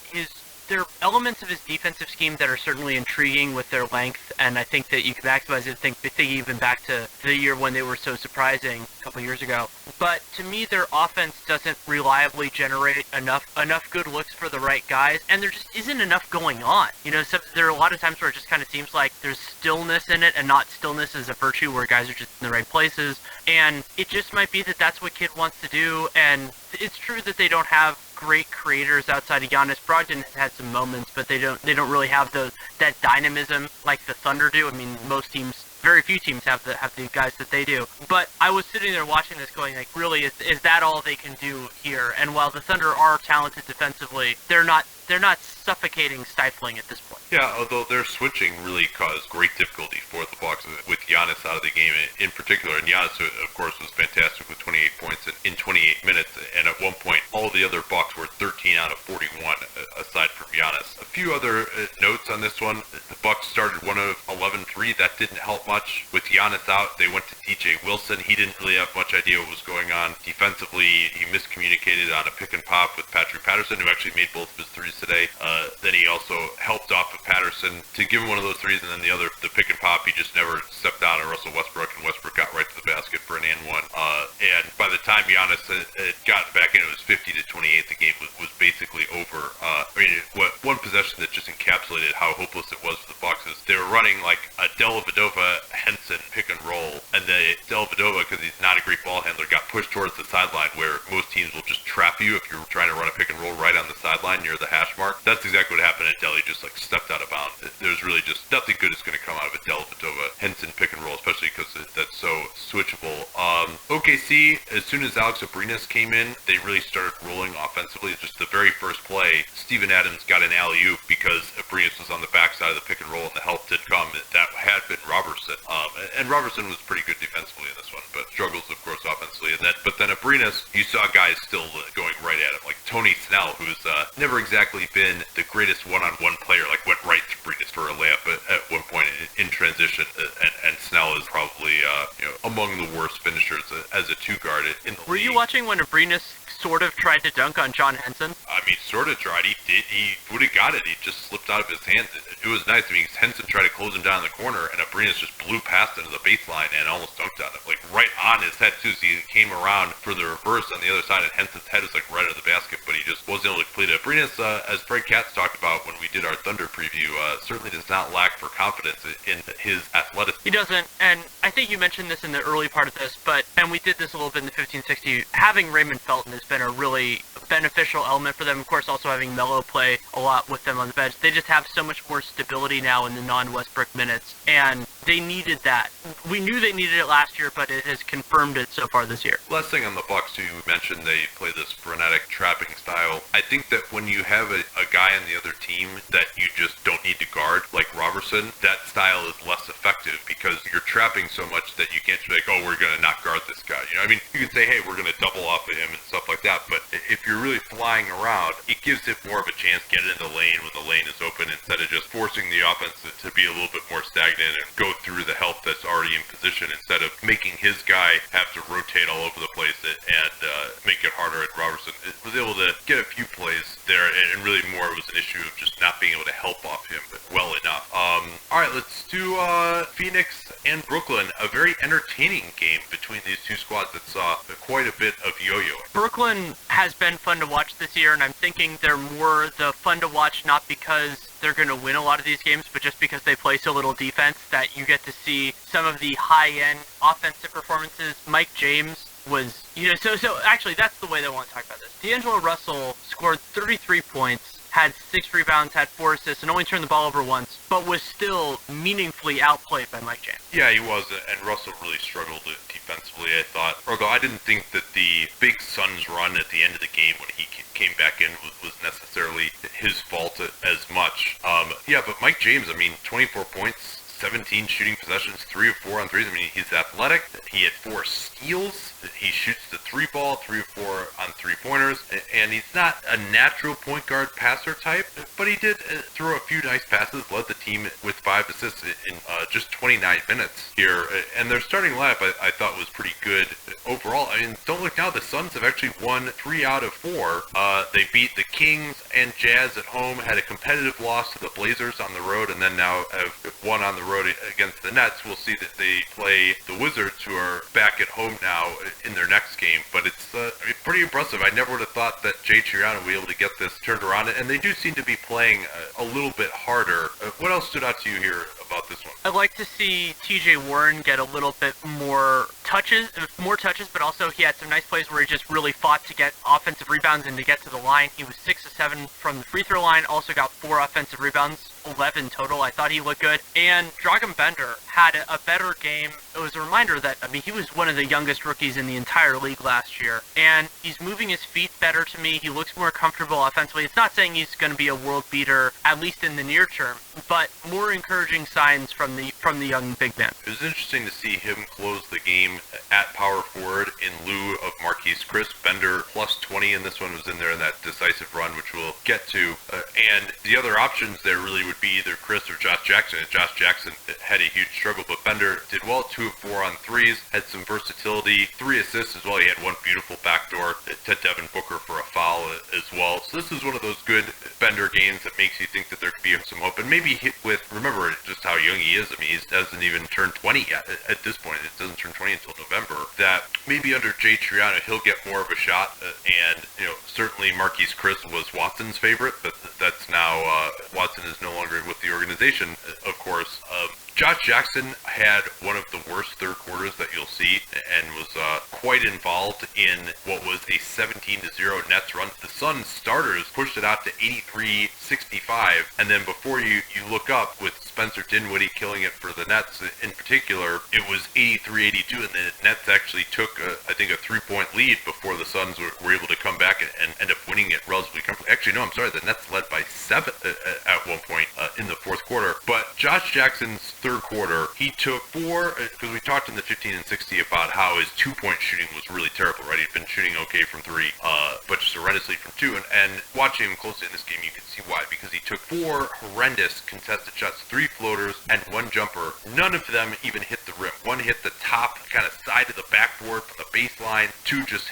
there are elements of his defensive scheme that are certainly intriguing with their length, and I think that you can maximize it. Think even back to the year when they were so surprising a couple years ago. But to me, their offense doesn't reliably generate enough good looks for the right guys, and there just isn't enough going on. So there are a lot of times where it just kind of seems like there's stillness in it, and not stillness is a virtue where guys are just in the right places. And it just might be that that's what Kidd wants to do, and it's true that they don't have great creators outside of Giannis. Brogdon has had some moments, but they don't really have that dynamism like the Thunder do. I mean, very few teams have the guys that they do. But I was sitting there watching this going, like, really, is that all they can do here? And while the Thunder are talented defensively, they're not suffocating, stifling at this point. Yeah, although their switching really caused great difficulty for the Bucks with Giannis out of the game in particular. And Giannis, of course, was fantastic with 28 points in 28 minutes. And at one point, all the other Bucks were 13 out of 41, aside from Giannis. A few other notes on this one. The Bucks started 1 of 11 That didn't help much. With Giannis out, they went to DJ Wilson. He didn't really have much idea what was going on. Defensively, he miscommunicated on a pick and pop with Patrick Patterson, who actually made both of his threes today. Then he also helped off of Patterson to give him one of those threes, and then the pick and pop, he just never stepped out on Russell Westbrook, and Westbrook got right to the basket for an and one. And by the time Giannis had gotten back in, it was 50-28. The game was basically over. One possession that just encapsulated how hopeless it was for the Bucks is they were running like a Dellavedova Henson pick and roll, and Dellavedova, because he's not a great ball handler, got pushed towards the sideline, where most teams will just trap you if you're trying to run a pick and roll right on the sideline near the hash mark. That's exactly what happened at Delly, just like stepped out of bounds. There's really just nothing good is going to come out of a Dellavedova Henson pick and roll, especially because that's so switchable. OKC, as soon as Alex Abrines came in, they really started rolling offensively. Just the very first play, Steven Adams got an alley-oop because Abrines was on the backside of the pick and roll, and the help did come. That had been Robertson. And Robertson was pretty good defensively in this one, but struggles, of course, offensively. But then Abrines, you saw guys still going right at him, like Tony Snell, who's never exactly been the greatest one-on-one player, like went right to Abrines for a layup at one point in transition. And Snell is probably among the worst finishers as a two-guard in the league. Were you watching when Abrines sort of tried to dunk on John Henson? I mean, sort of tried. He would have got it. He just slipped out of his hands. It was nice. I mean, Henson tried to close him down in the corner, and Abrines just blew past into the baseline and almost dunked on him, like right on his head too. So he came around for the reverse on the other side, and Henson's head was like right out of the basket, but he just wasn't able to complete it. Abrines, as Fred Katz talked about when we did our Thunder preview, certainly does not lack for confidence in his athleticism. He doesn't, and I think you mentioned this in the early part of this, and we did this a little bit in the 1560. Having Raymond Felton has been a really beneficial element for them. Of course, also having Melo play a lot with them on the bench. They just have so much more stability now in the non-Westbrook minutes, and they needed that. We knew they needed it last year, but it has confirmed it so far this year. Last thing on the Bucks, too, you mentioned they play this frenetic trapping style. I think that when you have a guy on the other team that you just don't need to guard, like Robertson, that style is less effective because you're trapping so much that you can't just be like, oh, we're going to not guard this guy. I mean, you can say, hey, we're going to double off of him and stuff like that, but if you're really flying around, it gives him more of a chance to get in the lane when the lane is open instead of just forcing the offense to be a little bit more stagnant and go through the help that's already in position instead of making his guy have to rotate all over the place and make it harder. And Robertson was able to get a few plays there, and really more it was an issue of just not being able to help off him well enough. All right, let's do Phoenix and Brooklyn, a very entertaining game between these two squads that saw quite a bit of yo-yoing. Brooklyn has been fun to watch this year, and I'm thinking they're more the fun to watch not because they're going to win a lot of these games, but just because they play so little defense that you get to see some of the high-end offensive performances. Mike James was, so actually that's the way that I want to talk about this. D'Angelo Russell scored 33 points, had 6 rebounds, had 4 assists, and only turned the ball over once, but was still meaningfully outplayed by Mike James. Yeah, he was, and Russell really struggled defensively, I thought. Although I didn't think that the big Suns run at the end of the game when he came back in was necessarily his fault as much. Yeah, but Mike James, 24 points, 17 shooting possessions, 3 of 4 on threes. He's athletic. He had 4 steals. He shoots the 3 ball, 3 of 4 on 3-pointers, and he's not a natural point guard passer type, but he did throw a few nice passes, led the team with 5 assists in just 29 minutes here, and their starting lineup I thought was pretty good overall. Don't look now, the Suns have actually won 3 out of 4. They beat the Kings and Jazz at home, had a competitive loss to the Blazers on the road, and then now have won on the road against the Nets. We'll see that they play the Wizards, who are back at home now in their next game, but it's pretty impressive. I never would have thought that Jay Triano would be able to get this turned around, and they do seem to be playing a little bit harder. What else stood out to you here about this one? I'd like to see TJ Warren get a little bit more touches, but also he had some nice plays where he just really fought to get offensive rebounds and to get to the line. He was 6 of 7 from the free throw line, also got 4 offensive rebounds, 11 total. I thought he looked good. And Dragan Bender had a better game. It was a reminder that, he was one of the youngest rookies in the entire league last year, and he's moving his feet better to me. He looks more comfortable offensively. It's not saying he's going to be a world beater, at least in the near term, but more encouraging signs from the young big man. It was interesting to see him close the game at power forward in lieu of Marquise Chris. Bender plus 20 in this one was in there in that decisive run, which we'll get to. And the other options there really would be either Chris or Josh Jackson. And Josh Jackson had a huge struggle, but Bender did well, 2 of 4 on threes, had some versatility, 3 assists as well. He had one beautiful backdoor to Devin Booker for a foul as well. So this is one of those good Bender games that makes you think that there could be some hope. And maybe hit with, remember just how young he is. He doesn't even turn 20 yet at this point. It doesn't turn 20 until November. That maybe under Jay Triano, he'll get more of a shot. And, certainly Marquise Chris was Watson's favorite, but that's now, Watson is no longer with the organization, of course. Josh Jackson had one of the worst third quarters that you'll see and was quite involved in what was a 17-0 Nets run. The Suns starters pushed it out to 83-65, and then before you look up, with Spencer Dinwiddie killing it for the Nets in particular, it was 83-82, and the Nets actually took, I think, a 3-point lead before the Suns were able to come back and end up winning it relatively comfortably. Actually, no, I'm sorry, the Nets led by 7 at one point in the fourth quarter. But Josh Jackson's third quarter, he took 4, because we talked in the 15 and 60 about how his 2-point shooting was really terrible, right? He'd been shooting okay from 3, but just horrendously from 2. And watching him closely in this game, you can see why, because he took 4 horrendous contested shots, 3 floaters and 1 jumper. None of them even hit the rim. 1 hit the top kind of side of the backboard from the baseline. 2 just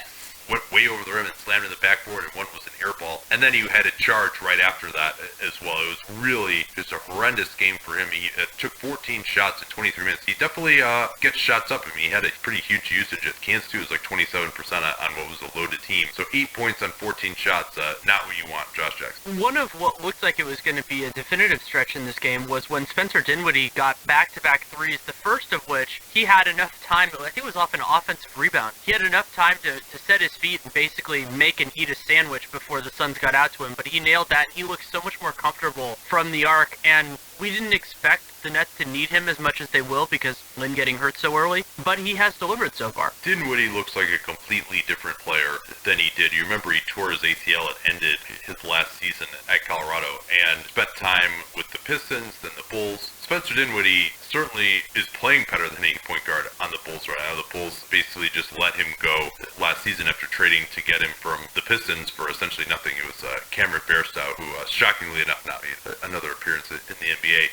went way over the rim and slammed in the backboard, and 1 was an air ball. And then he had a charge right after that as well. It was really just a horrendous game for him. He took 14 shots in 23 minutes. He definitely gets shots up. He had a pretty huge usage at Kansas too. It was like 27% on what was a loaded team. So 8 points on 14 shots, not what you want, Josh Jackson. One of what looked like it was going to be a definitive stretch in this game was when Spencer Dinwiddie got back-to-back threes, the first of which he had enough time, I think it was off an offensive rebound. He had enough time to set his feet and basically make and eat a sandwich before the Suns got out to him, but he nailed that. He looked so much more comfortable from the arc, and we didn't expect the Nets to need him as much as they will because Lynn getting hurt so early, but he has delivered so far. Dinwiddie looks like a completely different player than he did. You remember he tore his ACL and ended his last season at Colorado and spent time with the Pistons, then the Bulls. Spencer Dinwiddie certainly is playing better than any point guard on the Bulls right now. The Bulls basically just let him go last season after trading to get him from the Pistons for essentially nothing. It was Cameron Bairstow, who shockingly enough, now another appearance in the NBA.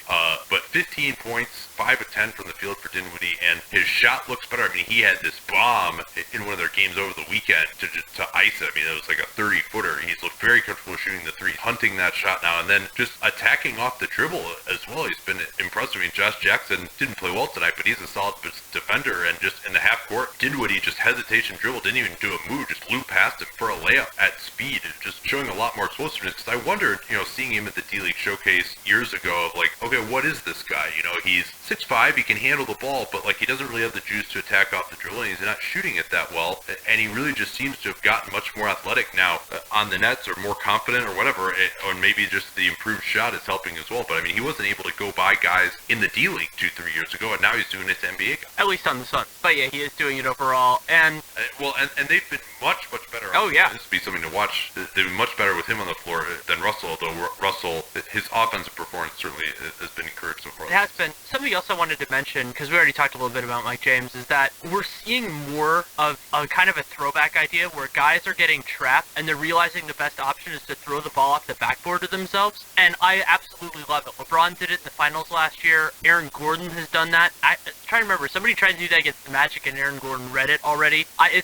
But 15 points, 5 of 10 from the field for Dinwiddie, and his shot looks better. He had this bomb in one of their games over the weekend to ice it. It was like a 30-footer. He's looked very comfortable shooting the 3, hunting that shot now, and then just attacking off the dribble as well. He's been impressive. I mean, Josh Jackson didn't play well tonight, but he's a solid defender, and just in the half court, Dinwiddie just hesitation dribble, didn't even do a move, just blew past him for a layup at speed, just showing a lot more explosiveness. Because I wondered, seeing him at the D-League Showcase years ago, of like, okay, what is this guy? He's 6'5", he can handle the ball, but like he doesn't really have the juice to attack off the dribble, and he's not shooting it that well, and he really just seems to have gotten much more athletic now on the nets, or more confident, or whatever, or maybe just the improved shot is helping as well. But I mean, he wasn't able to go by guys in the D-League 2-3 years ago, and now he's doing it to NBA guys. At least on the Suns. But yeah, he is doing it overall, and and they've been much better. Oh yeah, this would be something to watch. They've been much better with him on the floor than Russell, although Russell, his offensive performance certainly has been encouraged so far. It has been. Something else I wanted to mention, because we already talked a little bit about Mike James, is that we're seeing more of a kind of a throwback idea where guys are getting trapped and they're realizing the best option is to throw the ball off the backboard to themselves, and I absolutely love it. LeBron did it in the finals last year. Aaron Gordon has done that. I'm trying to remember, somebody tried to do that against the Magic, and Aaron Gordon read it already. And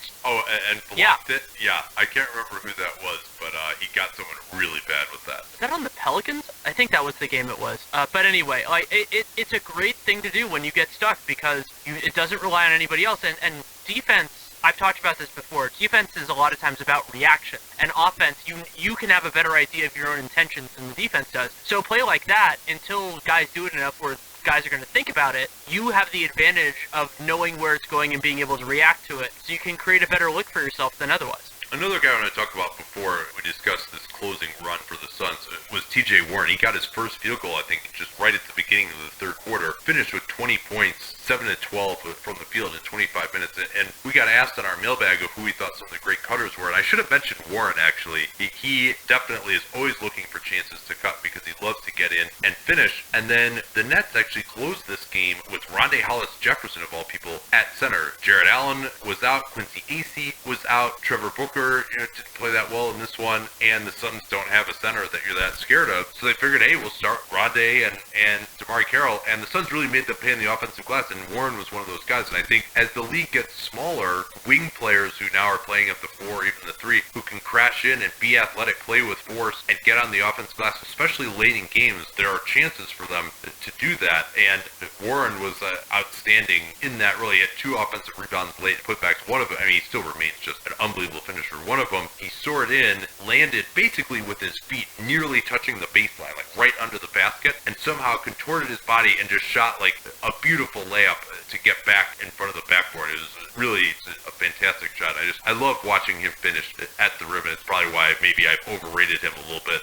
blocked it? Yeah, I can't remember who that was, but he got someone really bad with that. Is that on the Pelicans? I think that was the game it was. But anyway, it's a great thing to do when you get stuck, because it doesn't rely on anybody else. And defense, I've talked about this before, defense is a lot of times about reaction. And offense, you can have a better idea of your own intentions than the defense does. So play like that until guys do it enough where guys are going to think about it. You have the advantage of knowing where it's going and being able to react to it, so you can create a better look for yourself than otherwise. Another guy I want to talk about before we discuss this closing run for the Suns was TJ Warren. He got his first field goal, I think, just right at the beginning of the third quarter. Finished with 20 points, 7-12 from the field in 25 minutes. And we got asked on our mailbag of who we thought some of the great cutters were. And I should have mentioned Warren, actually. He definitely is always looking for chances to cut because he loves to get in and finish. And then the Nets actually closed this game with Rondae Hollis-Jefferson, of all people, at center. Jared Allen was out. Quincy Acey was out. Trevor Booker didn't play that well in this one, and the Suns don't have a center that you're that scared of, so they figured, hey, we'll start Rondae and Damari Carroll, and the Suns really made them pay in the offensive glass, and Warren was one of those guys. And I think as the league gets smaller, wing players who now are playing at the 4, even the 3, who can crash in and be athletic, play with force, and get on the offensive glass, especially late in games, there are chances for them to do that, and Warren was outstanding in that. Really had 2 offensive rebounds late, putbacks. One of them, I mean, he still remains just an unbelievable finisher. One of them, he soared in, landed basically with his feet nearly touching the baseline, like right under the basket, and somehow contorted his body and just shot like a beautiful layup to get back in front of the backboard. It was really a fantastic shot. I love watching him finish at the rim, and it's probably why maybe I've overrated him a little bit,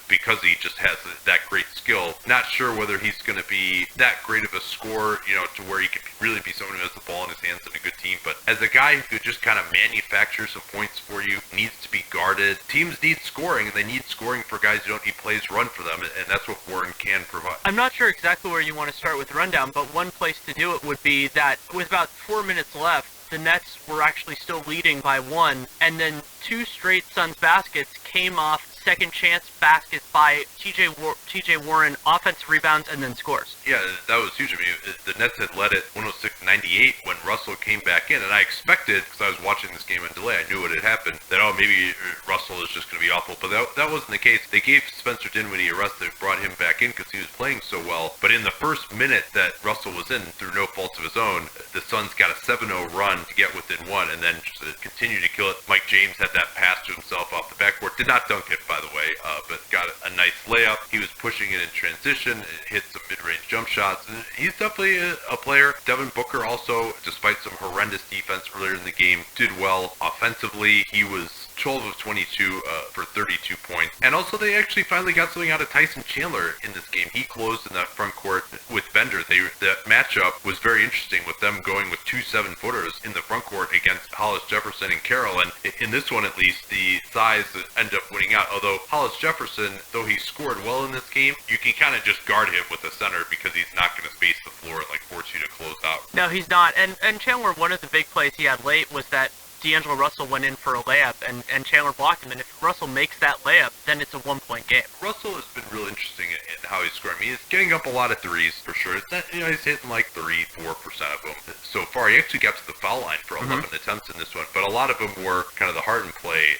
because he just has that great skill. Not sure whether he's going to be that great of a scorer, to where he could really be someone who has the ball in his hands and a good team, but as a guy who could just kind of manufacture some points for you, needs to be guarded. Teams need scoring, and they need scoring for guys who don't need plays run for them, and that's what Warren can provide. I'm not sure exactly where you want to start with the rundown, but one place to do it would be that with about 4 minutes left, the Nets were actually still leading by 1, and then 2 straight Suns baskets came off second chance baskets by TJ Warren, offensive rebounds, and then scores. Yeah, that was huge. I mean, the Nets had led it 106-98 when Russell came back in, and I expected, because I was watching this game on delay, I knew what had happened, that, maybe Russell is just going to be awful, but that wasn't the case. They gave Spencer Dinwiddie a rest. They brought him back in because he was playing so well, but in the first minute that Russell was in, through no faults of his own, the Suns got a 7-0 run to get within 1, and then just continue to kill it. Mike James had that pass to himself off the backboard, did not dunk it, by the way, but got a nice layup. He was pushing it in transition, hit some mid-range jump shots, and he's definitely a player. Devin Booker also, despite some horrendous defense earlier in the game, did well offensively. He was 12 of 22 for 32 points. And also they actually finally got something out of Tyson Chandler in this game. He closed in that front court with Bender. That matchup was very interesting with them going with 2 7-footers in the front court against Hollis-Jefferson and Carroll. And in this one, at least, the size ended up winning out. Although Hollis-Jefferson, though he scored well in this game, you can kind of just guard him with a center because he's not going to space the floor and force you to close out. No, he's not. And Chandler, one of the big plays he had late was that D'Angelo Russell went in for a layup and Chandler blocked him, and if Russell makes that layup, then it's a 1-point game. Russell has been real interesting in how he's scoring. I mean, he's getting up a lot of threes for sure. It's not, he's hitting like 3-4% of them so far. He actually got to the foul line for 11 attempts in this one, but a lot of them were kind of the Harden play,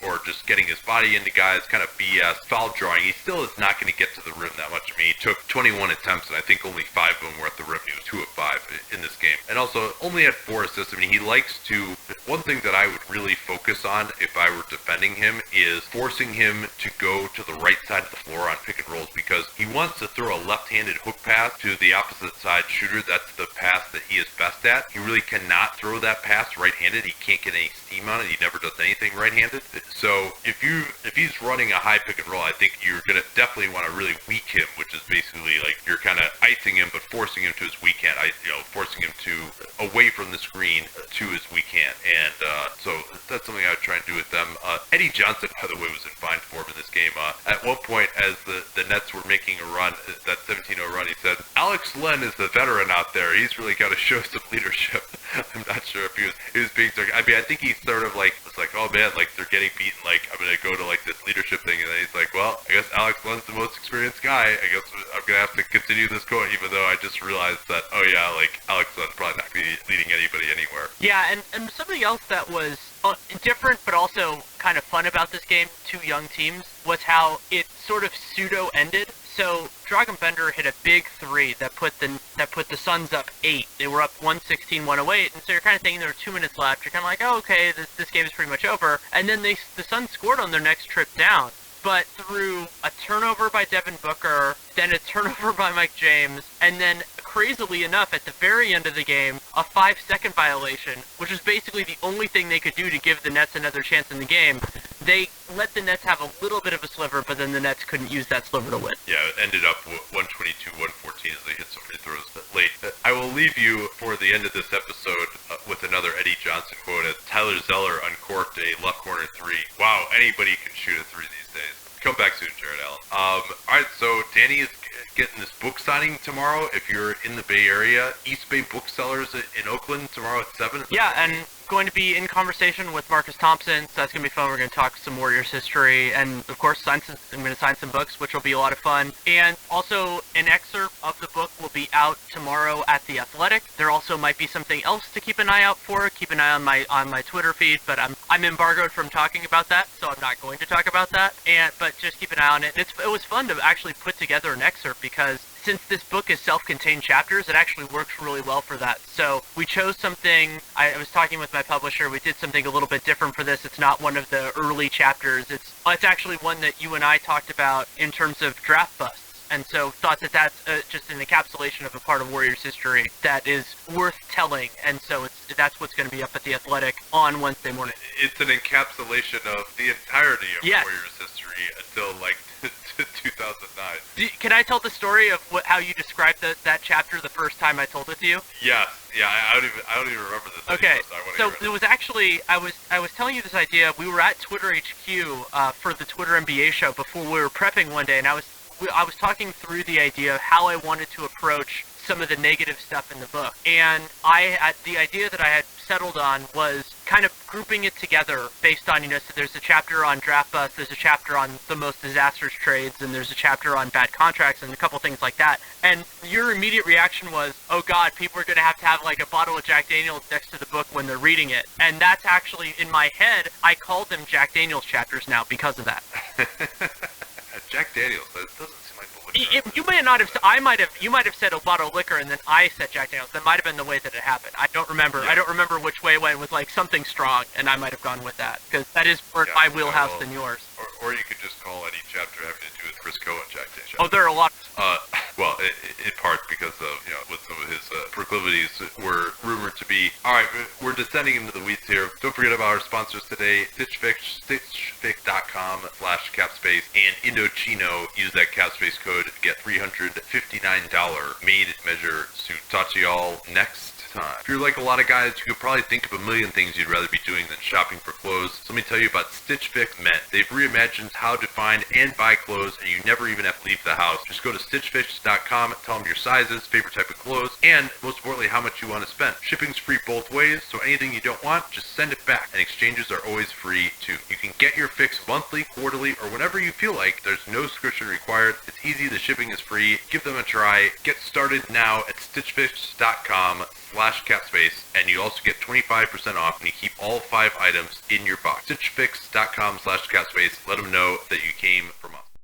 or just getting his body into guys, kind of BS, foul drawing. He still is not going to get to the rim that much. I mean, he took 21 attempts, and I think only 5 of them were at the rim. He was 2 of 5 in this game, and also only had 4 assists. I mean, he likes to. One thing that I would really focus on if I were defending him is forcing him to go to the right side of the floor on pick and rolls, because he wants to throw a left-handed hook pass to the opposite side shooter. That's the pass that he is best at. He really cannot throw that pass right-handed. He can't get any steam on it. He never does anything right-handed. So if he's running a high pick and roll, I think you're gonna definitely want to really weak him, which is basically like you're kind of icing him but forcing him to his weak hand. Forcing him to away from the screen to his weak hand. And so that's something I would try and do with them. Eddie Johnson, by the way, was in fine form in this game. At one point, as the Nets were making a run, that 17-0 run, he said, "Alex Len is the veteran out there. He's really got to show some leadership." I'm not sure if he was being sarcastic. I mean, I think he sort of like was like, "Oh man, like they're getting beaten. Like I'm gonna go to like this leadership thing," and then he's like, "Well, I guess Alex Len's the most experienced guy. I guess I'm gonna have to continue this going," even though I just realized that, oh yeah, like Alex Len's probably not gonna be leading anybody anywhere. Yeah, and something else that was different but also kind of fun about this game, two young teams, was how it sort of pseudo-ended. So Dragan Bender hit a big 3 that put the Suns up 8. They were up 116-108, and so you're kind of thinking there were 2 minutes left. You're kind of like, oh, okay, this game is pretty much over. And then the Suns scored on their next trip down. But through a turnover by Devin Booker, then a turnover by Mike James, and then, crazily enough, at the very end of the game, a 5-second violation, which was basically the only thing they could do to give the Nets another chance in the game. They let the Nets have a little bit of a sliver, but then the Nets couldn't use that sliver to win. Yeah, it ended up 122-114 as they hit so many throws late. I will leave you for the end of this episode with another Eddie Johnson quote, as Tyler Zeller uncorked a left corner 3. Wow, anybody can shoot a 3 these days. Come back soon, Jared Allen. Alright, so Danny is getting this book signing tomorrow. If you're in the Bay Area, East Bay Booksellers in Oakland tomorrow at 7. Yeah, and going to be in conversation with Marcus Thompson, so that's going to be fun. We're going to talk some Warriors history, and of course I'm going to sign some books, which will be a lot of fun. And also an excerpt of the book will be out tomorrow at The Athletic. There also might be something else to keep an eye out for. Keep an eye on my Twitter feed, but I'm embargoed from talking about that, so I'm not going to talk about that. But just keep an eye on it. It was fun to actually put together an excerpt, because since this book is self-contained chapters, it actually works really well for that. So we chose something, I was talking with my publisher, we did something a little bit different for this. It's not one of the early chapters. It's actually one that you and I talked about in terms of draft busts. And so thought that that's just an encapsulation of a part of Warriors history that is worth telling. And so that's what's going to be up at The Athletic on Wednesday morning. It's an encapsulation of the entirety of Warriors history until like 2009. Can I tell the story of how you described that chapter the first time I told it to you? Yes. Yeah, I don't even remember this. Okay, so it was actually, I was telling you this idea. We were at Twitter HQ for the Twitter NBA show before we were prepping one day, and I was talking through the idea of how I wanted to approach some of the negative stuff in the book. And the idea that I had settled on was kind of grouping it together based on, so there's a chapter on draft busts, there's a chapter on the most disastrous trades, and there's a chapter on bad contracts, and a couple things like that. And your immediate reaction was, oh God, people are going to have like a bottle of Jack Daniels next to the book when they're reading it. And that's actually, in my head, I called them Jack Daniels chapters now because of that. Jack Daniels, that doesn't seem like the liquor. You might have said a bottle of liquor, and then I said Jack Daniels. That might have been the way that it happened. I don't remember. Yeah. I don't remember which way it went. With like something strong, and I might have gone with that because that is more my wheelhouse than yours. Or you could just call any chapter having to do with Chris Cohen Jack Daniels. Oh, there are a lot. Well, in part because of what some of his proclivities were rumored to be. All right, we're descending into the weeds here. Don't forget about our sponsors today: StitchFix.com/capspace and Indochino. Use that capspace code to get $359 made-to-measure suit. Talk to y'all next time. If you're like a lot of guys, you could probably think of a million things you'd rather be doing than shopping for clothes. So let me tell you about Stitch Fix Men. They've reimagined how to find and buy clothes, and you never even have to leave the house. Just go to stitchfix.com, tell them your sizes, favorite type of clothes, and most importantly, how much you want to spend. Shipping's free both ways, so anything you don't want, just send it back, and exchanges are always free too. You can get your fix monthly, quarterly, or whenever you feel like. There's no subscription required. It's easy, the shipping is free. Give them a try. Get started now at stitchfix.com/capspace, and you also get 25% off when you keep all 5 items in your box. stitchfix.com/capspace. Let them know that you came from us.